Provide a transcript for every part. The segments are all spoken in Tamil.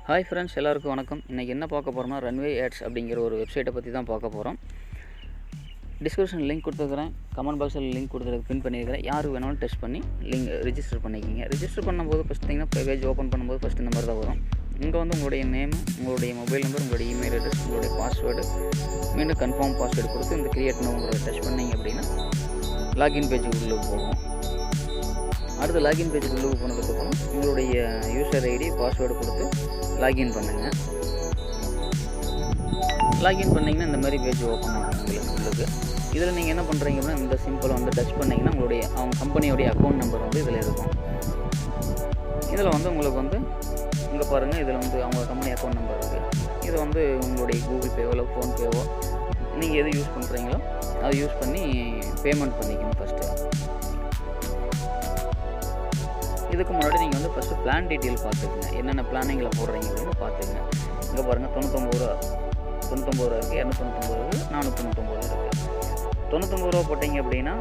ஹாய் ஃப்ரெண்ட்ஸ், எல்லாருக்கும் வணக்கம். இன்றைக்கி என்ன பார்க்க போகிறோம்னா, ரன்வே ஆட்ஸ் அப்படிங்கிற ஒரு வெப்சைட்டை பற்றி தான் பார்க்க போகிறோம். டிஸ்கிரிப்ஷன் லிங்க் கொடுத்துருக்குறேன், கமெண்ட் பாக்ஸில் லிங்க் கொடுத்துருக்கு, பின் பண்ணியிருக்கிறேன். யாருக்கு வேணாலும் டெஸ்ட் பண்ணி ரிஜிஸ்டர் பண்ணிக்கிங்க. ரிஜிஸ்டர் பண்ணும்போது ஃபஸ்ட்டிங்கன்னா பேஜ் ஓப்பன் பண்ணும்போது ஃபஸ்ட் இந்த மாதிரி தான் வரும். இங்கே வந்து உங்களுடைய நேம், உங்களுடைய மொபைல் நம்பர், உங்களுடைய இமெயில் அட்ரஸ், உங்களுடைய பாஸ்வேர்டு, மீண்டும் கன்ஃபார்ம் பாஸ்வேர்டு கொடுத்து இந்த கிரியேட் நோங்கிறத டெஸ்ட் பண்ணிங்க அப்படின்னா லாகின் பேஜுக்கு உள்ளே போகும். அடுத்து லாகின் பேஜுக்கு உள்ளே போனதுக்கப்புறம் உங்களுடைய யூசர் ஐடி பாஸ்வேர்டு கொடுத்து லாகின் பண்ணுங்கள். லாகின் பண்ணிங்கன்னா இந்த மாதிரி பேஜ் ஓப்பன் ஆகும் உங்களுக்கு. இதில் நீங்கள் என்ன பண்ணுறீங்க அப்படின்னா, இந்த சிம்பிள் வந்து டச் பண்ணிங்கன்னா உங்களுடைய அவங்க கம்பெனியோடைய அக்கௌண்ட் நம்பர் வந்து இதில் இருக்கும். இதில் வந்து உங்களுக்கு வந்து இங்கே பாருங்கள், இதில் வந்து அவங்க கம்பெனி அக்கௌண்ட் நம்பர் இருக்குது. இது வந்து உங்களுடைய கூகுள் பேவோ இல்லை ஃபோன்பேவோ நீங்கள் எது யூஸ் பண்ணுறீங்களோ அதை யூஸ் பண்ணி பேமெண்ட் பண்ணிக்கணும் ஃபஸ்ட்டு. இதுக்கு முன்னாடி நீங்கள் வந்து ஃபஸ்ட்டு பிளான் டீட்டெயில் பார்த்துக்குங்க. என்னென்ன பிளானிங்கில் போடுறீங்க அப்படின்னு பார்த்துக்குங்க. இங்கே பாருங்கள், 99 ரூபா இருக்குது, 299 இருக்குது, 499 இருக்குது. 99 ரூபா போட்டிங்க அப்படின்னா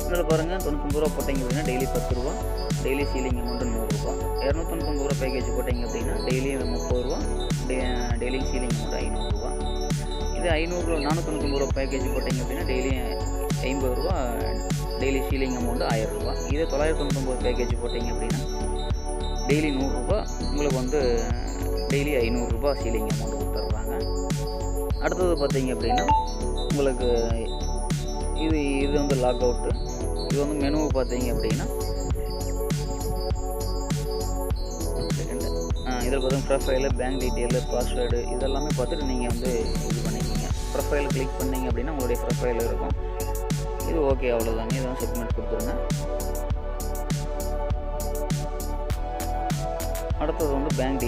இதில் பாருங்கள், 99 ரூபா போட்டிங்க அப்படின்னா டெய்லி 10 ரூபா, டெய்லி சீலிங் அமௌண்ட்டு 100 ரூபா. 299 ரூபா பேக்கேஜ் போட்டிங்க அப்படின்னா டெய்லி 30 ரூபா, டெய்லி சீலிங் அமௌண்ட் 500 ரூபா. இது 500 499 ரூபா பேக்கேஜ் போட்டிங்க அப்படின்னா டெய்லி 50 ரூபா, டெய்லி சீலிங் அமௌண்ட்டு 1000 ரூபா. இதே 999 பேக்கேஜ் போட்டிங்க அப்படின்னா டெய்லி 100 ரூபா, உங்களுக்கு வந்து டெய்லி 500 ரூபா சீலிங் அமௌண்ட்டு கொடுத்துட்றாங்க. அடுத்தது பார்த்திங்க அப்படின்னா உங்களுக்கு இது வந்து லாக் அவுட்டு. இது வந்து மெனுவை பார்த்தீங்க அப்படின்னா இதில் பார்த்தீங்கன்னா ப்ரொஃபைலு, பேங்க் டீட்டெயிலு, பாஸ்வேர்டு இதெல்லாமே பார்த்துட்டு நீங்கள் வந்து இது பண்ணிக்கிங்க. ப்ரொஃபைல் கிளிக் பண்ணிங்க அப்படின்னா உங்களுடைய ப்ரொஃபைல் இருக்கும். இது ஓகே, அவ்வளோதாங்க. இது வந்து செக்மெண்ட் கொடுத்துருங்க. அடுத்தது வந்து பேங்க்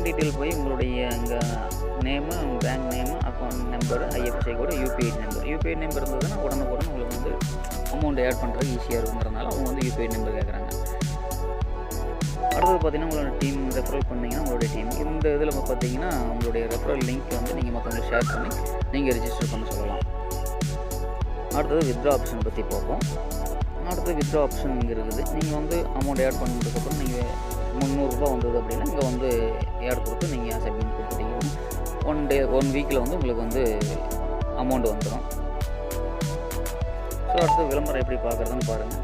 டீட்டெயில் போய் உங்களுடைய இங்கே name, bank name, account number, IFSC கோடு, யூபிஐ நம்பர் இருந்ததுன்னா உடனுக்குடன் உங்களுக்கு வந்து அமௌண்ட் ஆட் பண்ணுறது ஈஸியாக இருக்குங்கிறதுனால அவங்க வந்து யூபிஐ நம்பர் கேட்குறாங்க. அடுத்தது பார்த்திங்கன்னா உங்களோட டீம் ரெஃபரல் பண்ணிங்கன்னா உங்களுடைய டீம் இந்த இதில் பார்த்தீங்கன்னா உங்களுடைய ரெஃபரல் லிங்க் வந்து நீங்கள் மற்றவங்களுக்கு ஷேர் பண்ணி நீங்கள் ரிஜிஸ்டர் பண்ண சொல்லலாம். அடுத்தது வித்ட்ரா ஆப்ஷன் பற்றி பார்ப்போம். அடுத்தது வித்ட்ரா ஆப்ஷன் இங்கே இருக்குது. நீங்கள் வந்து அமௌண்ட் ஆட் பண்ணதுக்கப்புறம் நீங்கள் 300 ரூபா வந்தது அப்படின்னா இங்கே வந்து ஆட் கொடுத்து நீங்கள் சப்மிட் கொடுத்துட்டீங்கன்னா 1 வீக்கில் வந்து உங்களுக்கு வந்து அமௌண்ட் வந்துடும். ஸோ அடுத்து விளம்பரம் எப்படி பார்க்குறதுன்னு பாருங்கள்.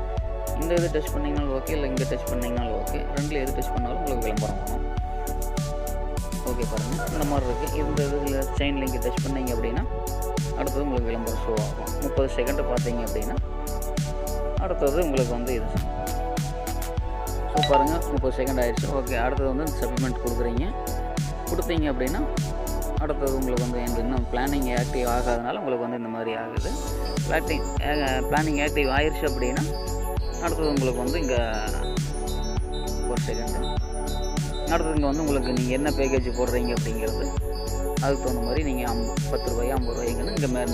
இந்த இது டச் பண்ணிங்கனாலும் ஓகே, இல்லை இங்கே டச் பண்ணிங்கனாலும் ஓகே. ரெண்டில் எது டச் பண்ணாலும் உங்களுக்கு விளம்பரம் வரும். ஓகே பாருங்கள், இந்த மாதிரி இருக்குது. இந்த இதில் செயின் லிங்க் டச் பண்ணிங்க அப்படின்னா அடுத்தது உங்களுக்கு விளம்பரம் ஷோ ஆகும். 30 செகண்டு பார்த்தீங்க அப்படின்னா அடுத்தது உங்களுக்கு வந்து இது. ஸோ பாருங்கள், 30 செகண்ட் ஆகிடுச்சு. ஓகே, அடுத்தது வந்து சப்ளிமெண்ட் கொடுத்தீங்க அப்படின்னா அடுத்தது உங்களுக்கு வந்து இன்னும் பிளானிங் ஆக்டிவ் ஆகாதனால உங்களுக்கு வந்து இந்த மாதிரி ஆகுது. பிளானிங் ஆக்டிவ் ஆயிடுச்சு அப்படின்னா அடுத்தது உங்களுக்கு வந்து இங்கே ஒரு செகண்டு அடுத்தது இங்கே வந்து உங்களுக்கு நீங்கள் என்ன பேக்கேஜ் போடுறீங்க அப்படிங்கிறது அதுக்கு தகுந்த மாதிரி நீங்கள் 10 ரூபாய் 50 ரூபாய்க்குன்னு இங்கே மேலே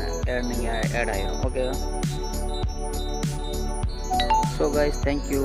நீங்கள் ஆட் ஆகிடும். ஓகேவா? So guys, thank you.